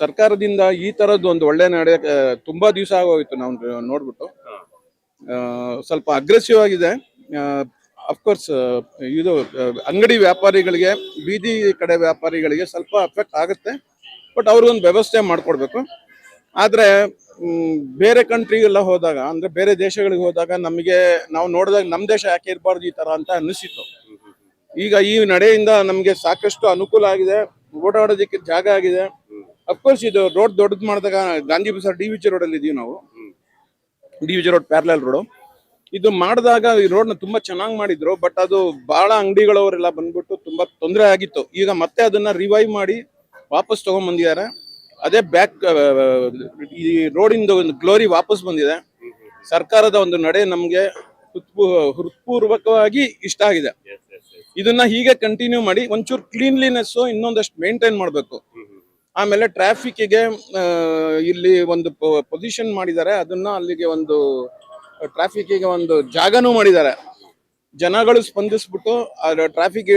ಸರ್ಕಾರದಿಂದ ಈ ತರದ್ದು ಒಂದು ಒಳ್ಳೆ ನಡೆ ತುಂಬಾ ದಿವಸ ಆಗೋಯ್ತು ನಾವು ನೋಡ್ಬಿಟ್ಟು. ಸ್ವಲ್ಪ ಅಗ್ರೆಸಿವ್ ಆಗಿದೆ. ಅಫ್ಕೋರ್ಸ್ ಇದು ಅಂಗಡಿ ವ್ಯಾಪಾರಿಗಳಿಗೆ, ಬೀದಿ ಕಡೆ ವ್ಯಾಪಾರಿಗಳಿಗೆ ಸ್ವಲ್ಪ ಅಫೆಕ್ಟ್ ಆಗುತ್ತೆ. ಬಟ್ ಅವ್ರಿಗೊಂದು ವ್ಯವಸ್ಥೆ ಮಾಡಿಕೊಡ್ಬೇಕು. ಆದರೆ ಬೇರೆ ಕಂಟ್ರಿಗೆಲ್ಲ ಹೋದಾಗ, ಅಂದರೆ ಬೇರೆ ದೇಶಗಳಿಗೆ ಹೋದಾಗ ನಮಗೆ ನಾವು ನೋಡಿದಾಗ ನಮ್ಮ ದೇಶ ಯಾಕೆ ಇರಬಾರ್ದು ಈ ಥರ ಅಂತ ಅನ್ನಿಸಿತ್ತು. ಈಗ ಈ ನಡೆಯಿಂದ ನಮಗೆ ಸಾಕಷ್ಟು ಅನುಕೂಲ ಆಗಿದೆ, ಓಡಾಡೋದಕ್ಕೆ ಜಾಗ ಆಗಿದೆ. ಅಫ್ಕೋರ್ಸ್ ಇದು ರೋಡ್ ದೊಡ್ಡದು ಮಾಡಿದಾಗ ಗಾಂಧಿ ಬಜಾರ್ DVG ರೋಡಲ್ಲಿ ಇದೀವಿ ನಾವು, DVG ರೋಡ್ ಪ್ಯಾರಲಲ್ ರೋಡು. ಇದು ಮಾಡಿದಾಗ ಈ ರೋಡ್ನ ತುಂಬಾ ಚೆನ್ನಾಗಿ ಮಾಡಿದ್ರು. ಬಟ್ ಅದು ಬಹಳ ಅಂಗಡಿಗಳವರೆಲ್ಲ ಬಂದ್ಬಿಟ್ಟು ತುಂಬಾ ತೊಂದರೆ ಆಗಿತ್ತು. ಈಗ ಮತ್ತೆ ಅದನ್ನ ರಿವೈವ್ ಮಾಡಿ ವಾಪಸ್ ತಗೊಂಡ್ಬಂದಿದ್ದಾರೆ. ಅದೇ ಬ್ಯಾಕ್ ಈ ರೋಡಿಂದ ಒಂದು ಗ್ಲೋರಿ ವಾಪಸ್ ಬಂದಿದೆ. ಸರ್ಕಾರದ ಒಂದು ನಡೆ ನಮಗೆ ಹೃತ್ಪೂರ್ವಕವಾಗಿ ಇಷ್ಟ ಆಗಿದೆ. ಇದನ್ನ ಹೀಗೆ ಕಂಟಿನ್ಯೂ ಮಾಡಿ ಒಂಚೂರು ಕ್ಲೀನ್ಲಿನೆಸ್ ಇನ್ನೊಂದಷ್ಟು ಮೇಂಟೈನ್ ಮಾಡಬೇಕು. ಆಮೇಲೆ ಟ್ರಾಫಿಕ್ಗೆ ಇಲ್ಲಿ ಒಂದು ಪೊಸಿಷನ್ ಮಾಡಿದ್ದಾರೆ, ಅದನ್ನ ಅಲ್ಲಿಗೆ ಒಂದು ಟ್ರಾಫಿಕ್ಗೆ ಒಂದು ಜಾಗನೂ ಮಾಡಿದ್ದಾರೆ. ಜನಗಳು ಸ್ಪಂದಿಸ್ಬಿಟ್ಟು ಟ್ರಾಫಿಕ್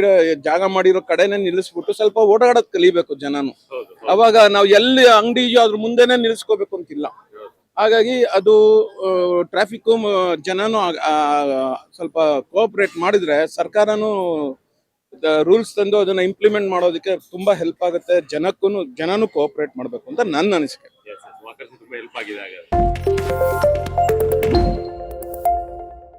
ಜಾಗ ಮಾಡಿರೋ ಕಡೆನೆ ನಿಲ್ಲಿಸ್ಬಿಟ್ಟು ಸ್ವಲ್ಪ ಓಡಾಡೋದ್ ಕಲಿಬೇಕು ಜನನು. ಅವಾಗ ನಾವು ಎಲ್ಲಿ ಅಂಗಡಿ ಅದ್ರ ಮುಂದೆನೆ ನಿಲ್ಲಿಸ್ಕೋಬೇಕು ಅಂತಿಲ್ಲ. ಹಾಗಾಗಿ ಅದು ಟ್ರಾಫಿಕ್ ಜನನು ಸ್ವಲ್ಪ ಕೋಆಪರೇಟ್ ಮಾಡಿದ್ರೆ ಸರ್ಕಾರನು ರೂಲ್ಸ್ ತಂದು ಅದನ್ನ ಇಂಪ್ಲಿಮೆಂಟ್ ಮಾಡೋದಕ್ಕೆ ತುಂಬಾ ಹೆಲ್ಪ್ ಆಗುತ್ತೆ. ಜನನು ಕೋಆಪರೇಟ್ ಮಾಡಬೇಕು ಅಂತ ನನ್ನ ಅನಿಸಿಕೆ. ತುಂಬಾ ಹೆಲ್ಪ್ ಆಗಿದೆ.